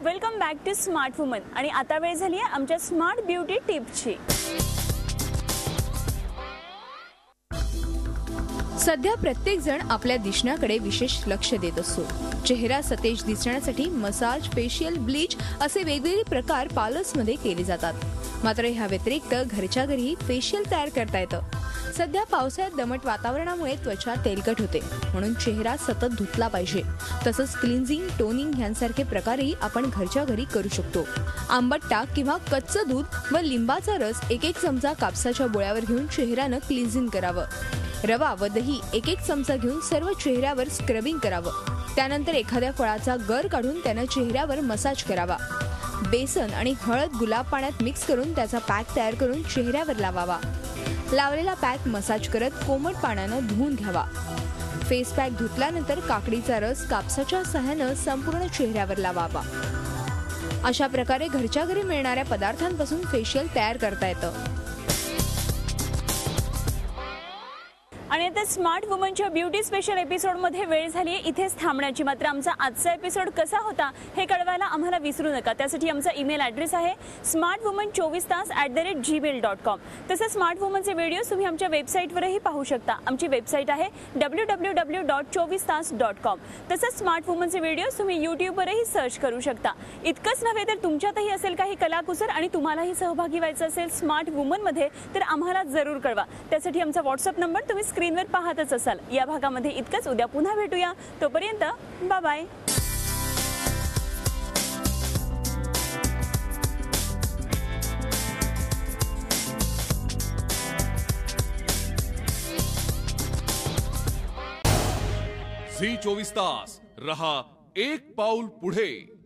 Welcome back to smart woman आणि आता वेळ झाली आहे आमच्या स्मार्ट ब्युटी टिप्सची। सध्या प्रत्येक जण आपल्या दिसण्याकडे विशेष लक्ष देत असतो। चेहरा सतेज दिसण्यासाठी मसाज, फेशियल, ब्लीच असे वेगवेगळे प्रकार पार्लर्समध्ये केले जातात। मात्र ह्या व्यतिरिक्त घरच्या घरी फेशियल तयार करता येतं। सध्या पावसाळ्यात दमट वातावरणामुळे त्वचा तेलकट होते, म्हणून चेहरा सतत धुतला पाहिजे। तसंच क्लिन्झिंग, टोनिंग यांसारखे प्रकारही आपण घरच्या घरी करू शकतो। आंबट ताक किंवा कच्चं दूध व लिंबाचा रस एक चमचा कापसाच्या बोळ्यावर घेऊन चेहऱ्यानं क्लिन्झिंग करावं। रवा व दही एक चमचा घेऊन सर्व चेहऱ्यावर स्क्रबिंग करावं। त्यानंतर एखाद्या फळाचा गर काढून त्यानं चेहऱ्यावर मसाज करावा। बेसन आणि हळद गुलाब पाण्यात मिक्स करून त्याचा पॅक तयार करून चेहऱ्यावर लावावा। लावलेला पॅक मसाज करत कोमट पाण्यानं धुवून घ्यावा। फेस पॅक धुतल्यानंतर काकडीचा रस कापसाच्या सहाय्यानं संपूर्ण चेहऱ्यावर लावावा। अशा प्रकारे घरच्या घरी मिळणाऱ्या पदार्थांपासून फेशियल तयार करता येतं। आणि आता स्मार्ट वुमनच्या ब्युटी स्पेशल एपिसोडमध्ये वेळ झाली आहे इथेच थांबण्याची। मात्र आमचा आजचा एपिसोड कसा होता हे कळवायला आम्हाला विसरू नका। त्यासाठी आमचा ईमेल ॲड्रेस आहे smartwoman24tas@gmail.com। तसंच स्मार्ट वुमनचे व्हिडिओज तुम्ही आमच्या वेबसाईटवरही पाहू शकता। आमची वेबसाईट आहे www.24tas.com। तसंच स्मार्ट वुमनचे व्हिडिओज तुम्ही यूट्यूबवरही सर्च करू शकता। इतकंच नव्हे तर तुमच्यातही असेल काही कलाकुसर आणि तुम्हालाही सहभागी व्हायचं असेल स्मार्ट वुमनमध्ये तर आम्हाला जरूर कळवा। त्यासाठी आमचा व्हॉट्सअप नंबर तुम्ही स्क्रीनवर पाहतच असाल। या भागामध्ये इतकंच। उद्या पुन्हा भेटूया, तोपर्यंत बाय बाय। झी 24 तास रहा एक पाऊल पुढे।